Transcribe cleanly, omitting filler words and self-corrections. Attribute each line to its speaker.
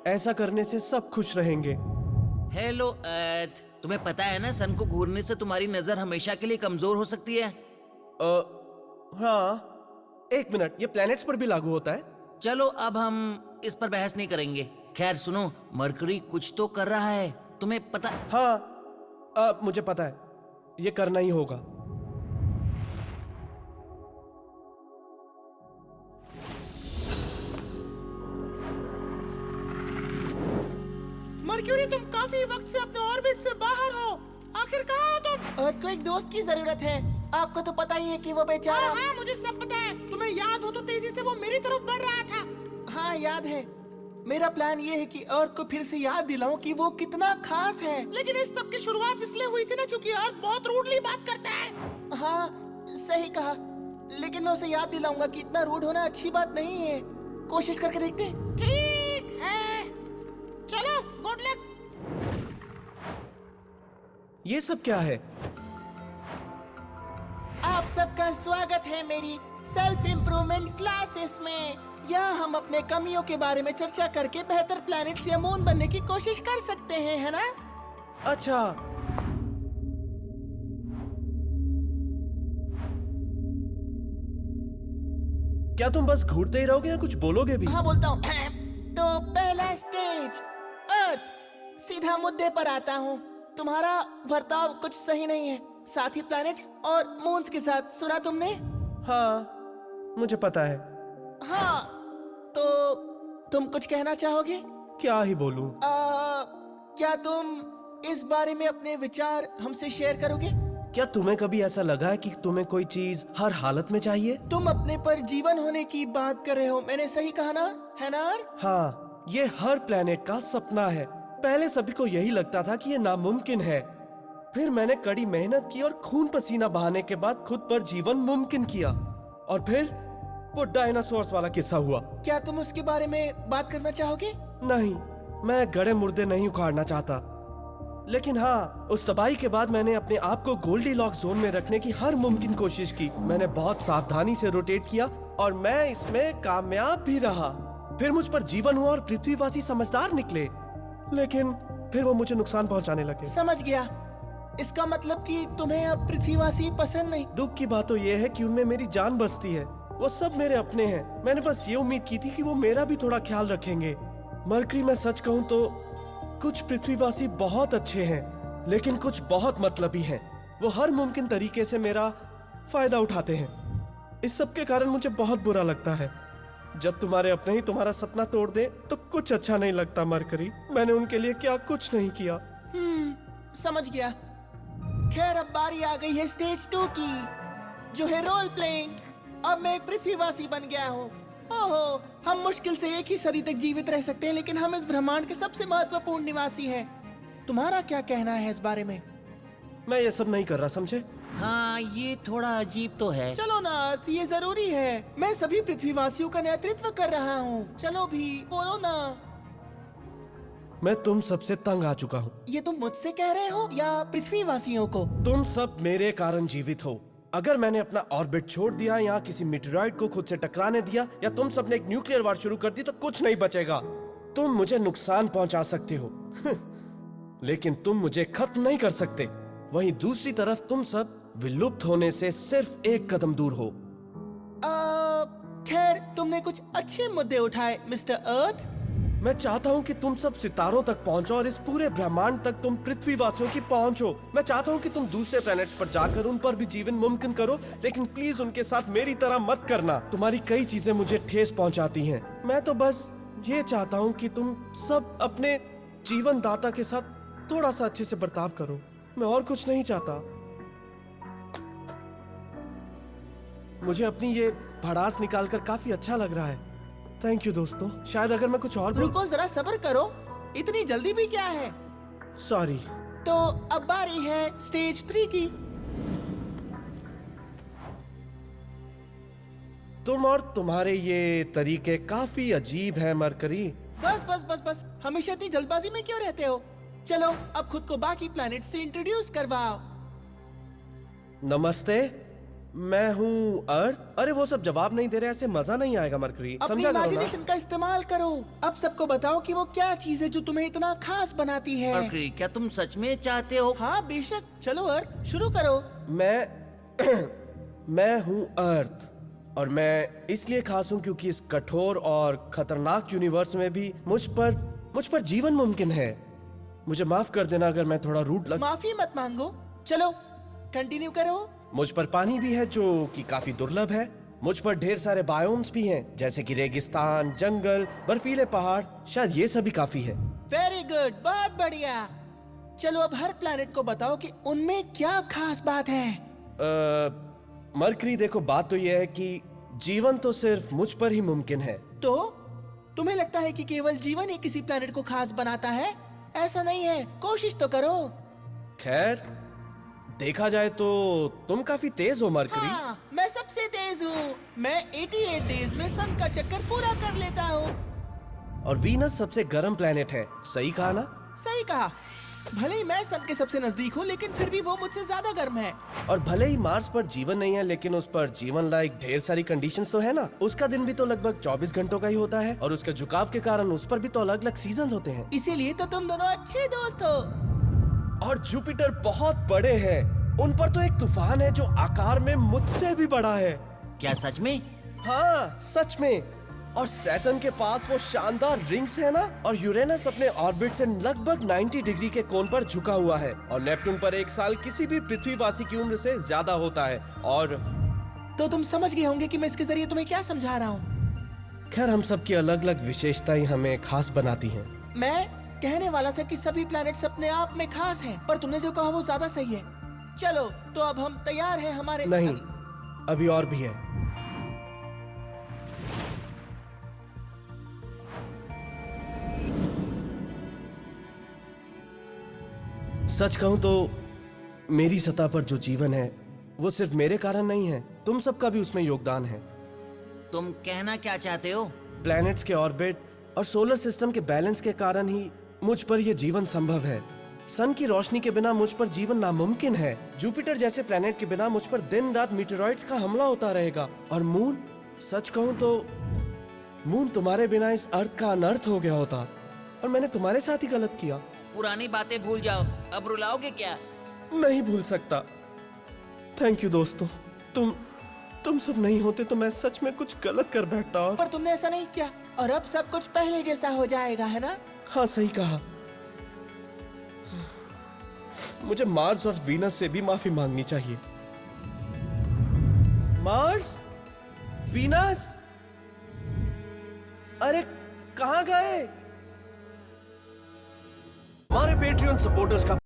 Speaker 1: ऐसा करने से सब खुश रहेंगे।
Speaker 2: हेलो अर्थ, तुम्हें पता है ना सन को घूरने से तुम्हारी नजर हमेशा के लिए कमजोर हो सकती है।
Speaker 1: हाँ, एक मिनट, ये प्लैनेट्स पर भी लागू होता है?
Speaker 2: चलो अब हम इस पर बहस नहीं करेंगे। खैर सुनो, मरकरी कुछ तो कर रहा है, तुम्हें पता?
Speaker 1: हाँ, मुझे पता है, ये करना ही होगा।
Speaker 3: मर्क्यूरी, तुम काफी वक्त से अपने ऑर्बिट से बाहर हो। आखिर कहाँ हो तुम?
Speaker 4: अर्थ को एक दोस्त की जरूरत है। आपको तो पता ही है कि वो बेचारा।
Speaker 3: हाँ, मुझे सब पता है। तुम्हें याद हो तो तेजी से वो मेरी तरफ बढ़ रहा था।
Speaker 4: हाँ याद है। मेरा प्लान ये है कि अर्थ को फिर से याद दिलाऊं कि वो कितना खास है।
Speaker 3: लेकिन इस सब की शुरुआत इसलिए हुई थी ना क्योंकि अर्थ बहुत रूडली बात करता है।
Speaker 4: हाँ सही कहा, लेकिन मैं उसे याद दिलाऊंगा कि इतना रूड होना अच्छी बात नहीं है। कोशिश करके देखते हैं।
Speaker 3: ठीक है, चलो, गुड लक।
Speaker 1: ये सब क्या है?
Speaker 4: आप सबका स्वागत है मेरी सेल्फ इम्प्रूवमेंट क्लासेस में। यहाँ हम अपने कमियों के बारे में चर्चा करके बेहतर प्लैनेट्स या मून बनने की कोशिश कर सकते हैं, है ना?
Speaker 1: अच्छा, क्या तुम बस घूरते ही रहोगे या कुछ बोलोगे भी?
Speaker 4: हाँ बोलता हूँ। तो पहला स्टेज अर्थ। सीधा मुद्दे पर आता हूँ। तुम्हारा बर्ताव कुछ सही नहीं है, साथ ही प्लैनेट्स और मून्स के साथ। सुना तुमने?
Speaker 1: हाँ, मुझे पता है।
Speaker 4: हाँ, तो तुम कुछ कहना चाहोगे?
Speaker 1: क्या ही बोलूं?
Speaker 4: क्या तुम इस बारे में अपने विचार हमसे शेयर करोगे?
Speaker 1: क्या तुम्हें कभी ऐसा लगा है कि तुम्हें कोई चीज हर हालत में चाहिए?
Speaker 4: तुम अपने पर जीवन होने की बात कर रहे हो, मैंने सही कहा ना? है ना अर्थ?
Speaker 1: हाँ, ये हर प्लेनेट का सपना है। पहले सभी को यही लगता था कि ये नामुमकिन है। फिर मैंने कड़ी मेहनत की और खून पसीना बहाने के बाद खुद पर जीवन मुमकिन किया। और फिर वो डायनासोर्स वाला किस्सा हुआ।
Speaker 4: क्या तुम उसके बारे में बात करना चाहोगे?
Speaker 1: नहीं, मैं गड़े मुर्दे नहीं उखाड़ना चाहता। लेकिन हाँ, उस तबाही के बाद मैंने अपने आप को गोल्डी लॉक जोन में रखने की हर मुमकिन कोशिश की। मैंने बहुत सावधानी से रोटेट किया और मैं इसमें कामयाब भी रहा। फिर मुझ पर जीवन हुआ और पृथ्वीवासी समझदार निकले, लेकिन फिर वो मुझे नुकसान पहुंचाने लगे।
Speaker 4: समझ गया। इसका मतलब कि तुम्हें अब पृथ्वीवासी पसंद नहीं?
Speaker 1: दुख की बात तो ये है कि उनमें मेरी जान बसती है। वो सब मेरे अपने हैं। मैंने बस ये उम्मीद की थी कि वो मेरा भी थोड़ा ख्याल रखेंगे। मरकरी, मैं सच कहूं तो कुछ पृथ्वीवासी बहुत अच्छे हैं, लेकिन कुछ बहुत मतलबी हैं। वो हर मुमकिन तरीके से मेरा फायदा उठाते हैं। इस सब के कारण मुझे बहुत बुरा लगता है। जब तुम्हारे अपने ही तुम्हारा सपना तोड़ दे तो कुछ अच्छा नहीं लगता मरकरी। मैंने उनके लिए क्या कुछ नहीं किया।
Speaker 4: समझ गया। खैर, अब बारी आ गई है स्टेज 2 की, जो है रोल प्लेइंग। अब मैं एक पृथ्वीवासी बन गया हूँ। ओहो, हम मुश्किल से एक ही सदी तक जीवित रह सकते हैं, लेकिन हम इस ब्रह्मांड के सबसे महत्वपूर्ण निवासी हैं। तुम्हारा क्या कहना है इस बारे में?
Speaker 1: मैं ये सब नहीं कर रहा, समझे?
Speaker 2: हाँ, ये थोड़ा अजीब तो है।
Speaker 4: चलो ना अर्थ, ये जरूरी है। मैं सभी पृथ्वीवासियों का नेतृत्व कर रहा हूँ। चलो भी, बोलो ना।
Speaker 1: मैं तुम सबसे तंग आ चुका हूँ।
Speaker 4: ये तुम मुझसे कह रहे हो या पृथ्वीवासियों को?
Speaker 1: तुम सब मेरे कारण जीवित हो। अगर मैंने अपना ऑर्बिट छोड़ दिया या किसी मीटेरॉइड को खुद से टकराने दिया या तुम सबने एक न्यूक्लियर वार शुरू कर दी तो कुछ नहीं बचेगा। तुम मुझे नुकसान पहुंचा सकते हो लेकिन तुम मुझे खत्म नहीं कर सकते। वहीं दूसरी तरफ तुम सब विलुप्त होने से सिर्फ एक कदम दूर हो।
Speaker 4: खैर, तुमने कुछ अच्छे मुद्दे उठाए मिस्टर अर्थ।
Speaker 1: मैं चाहता हूँ कि तुम सब सितारों तक पहुंचो और इस पूरे ब्रह्मांड तक तुम पृथ्वीवासियों की पहुंच हो। मैं चाहता हूँ कि तुम दूसरे प्लैनेट्स पर जाकर उन पर भी जीवन मुमकिन करो, लेकिन प्लीज उनके साथ मेरी तरह मत करना। तुम्हारी कई चीजें मुझे ठेस पहुंचाती हैं। मैं तो बस ये चाहता हूँ कि तुम सब अपने जीवन दाता के साथ थोड़ा सा अच्छे से बर्ताव करो। मैं और कुछ नहीं चाहता। मुझे अपनी ये भड़ास निकालकर काफी अच्छा लग रहा है। थैंक यू दोस्तों। शायद अगर मैं कुछ और
Speaker 4: रुको, जरा सब्र करो। इतनी जल्दी भी क्या है?
Speaker 1: सॉरी।
Speaker 4: तो अब बारी है स्टेज 3 की।
Speaker 1: तुम और तुम्हारे ये तरीके काफी अजीब हैं मरकरी।
Speaker 4: बस बस बस बस, हमेशा इतनी जल्दबाजी में क्यों रहते हो? चलो, अब खुद को बाकी प्लैनेट से इंट्रोड्यूस करवाओ।
Speaker 1: नमस्ते, मैं हूँ अर्थ। अरे वो सब जवाब नहीं दे रहे, ऐसे मजा नहीं आएगा मरकरी।
Speaker 4: अपनी
Speaker 1: समझा करो ना।
Speaker 4: इमेजिनेशन का इस्तेमाल करो। अब सबको बताओ कि वो क्या चीज है जो तुम्हें इतना खास बनाती है।
Speaker 2: मरकरी, क्या तुम सच में चाहते हो?
Speaker 4: हाँ बेशक, चलो अर्थ शुरू करो।
Speaker 1: मैं हूँ अर्थ, और मैं इसलिए खास हूँ क्योंकि इस कठोर और खतरनाक यूनिवर्स में भी मुझ पर जीवन मुमकिन है। मुझे माफ कर देना अगर मैं थोड़ा रूड लग।
Speaker 4: माफी मत मांगो, चलो कंटिन्यू करो।
Speaker 1: मुझ पर पानी भी है जो कि काफी दुर्लभ है। मुझ पर ढेर सारे बायोम्स भी हैं, जैसे कि रेगिस्तान, जंगल, बर्फीले पहाड़। शायद ये सभी काफी है।
Speaker 4: वेरी गुड, बहुत बढ़िया। चलो अब हर प्लैनेट को बताओ कि उनमें क्या खास बात है।
Speaker 1: मरकरी देखो, बात तो यह है कि जीवन तो सिर्फ मुझ पर ही मुमकिन है।
Speaker 4: तो तुम्हें लगता है कि केवल जीवन ही किसी प्लैनेट को खास बनाता है? ऐसा नहीं है, कोशिश तो करो।
Speaker 1: खैर, देखा जाए तो तुम काफी तेज हो मरकरी।
Speaker 4: हाँ, मैं सबसे तेज हूँ। मैं 88 डेज में सन का चक्कर पूरा कर लेता हूँ।
Speaker 1: और वीनस सबसे गर्म प्लेनेट है, सही कहा ना?
Speaker 4: सही कहा। भले ही मैं सन के सबसे नजदीक हूँ, लेकिन फिर भी वो मुझसे ज्यादा गर्म है।
Speaker 1: और भले ही मार्स पर जीवन नहीं है, लेकिन उस पर जीवन लायक ढेर सारी कंडीशंस तो है ना। उसका दिन भी तो लगभग 24 घंटों का ही होता है, और उसके झुकाव के कारण उस पर भी तो अलग अलग सीजन होते हैं।
Speaker 4: इसीलिए तो तुम दोनों अच्छे दोस्त हो।
Speaker 1: और जुपिटर बहुत बड़े हैं। उन पर तो एक तूफान है जो आकार में मुझसे भी बड़ा है।
Speaker 2: क्या सच में?
Speaker 1: हाँ, सच में। और सैटर्न के पास वो शानदार रिंग्स है ना, और यूरेनस अपने ऑर्बिट से लगभग 90 डिग्री के कोण पर झुका हुआ है, और नेपट्टून पर एक साल किसी भी पृथ्वीवासी की उम्र से ज्यादा होता है। और
Speaker 4: तो तुम समझ गए होंगे कि मैं इसके जरिए तुम्हें क्या समझा रहा हूँ।
Speaker 1: खैर, हम सब की अलग अलग विशेषताएं हमें खास बनाती हैं।
Speaker 4: मैं कहने वाला था कि सभी प्लैनेट्स अपने आप में खास हैं, पर तुमने जो कहा वो ज्यादा सही है। चलो, तो अब हम तैयार हैं हमारे।
Speaker 1: नहीं, अभी और भी है। सच कहूं तो मेरी सतह पर जो जीवन है वो सिर्फ मेरे कारण नहीं है, तुम सबका भी उसमें योगदान है।
Speaker 2: तुम कहना क्या चाहते हो?
Speaker 1: प्लैनेट्स के ऑर्बिट और सोलर सिस्टम के बैलेंस के कारण ही मुझ पर यह जीवन संभव है। सन की रोशनी के बिना मुझ पर जीवन नामुमकिन है। जुपिटर जैसे प्लैनेट के बिना मुझ पर दिन रात मीटेरॉइड्स का हमला होता रहेगा। और मून, सच कहूं तो मून तुम्हारे बिना इस अर्थ का अनर्थ हो गया होता, और मैंने तुम्हारे साथ ही गलत किया।
Speaker 2: पुरानी बातें भूल जाओ, अब रुलाओगे क्या?
Speaker 1: नहीं भूल सकता। थैंक यू दोस्तों, तुम सब नहीं होते तो मैं सच में कुछ गलत कर बैठता।
Speaker 4: पर तुमने ऐसा नहीं किया, और अब सब कुछ पहले जैसा हो जाएगा, है ना?
Speaker 1: हाँ, सही कहा। मुझे मार्स और वीनस से भी माफी मांगनी चाहिए। मार्स, वीनस, अरे कहाँ गए? हमारे पेट्रियन सपोर्टर्स का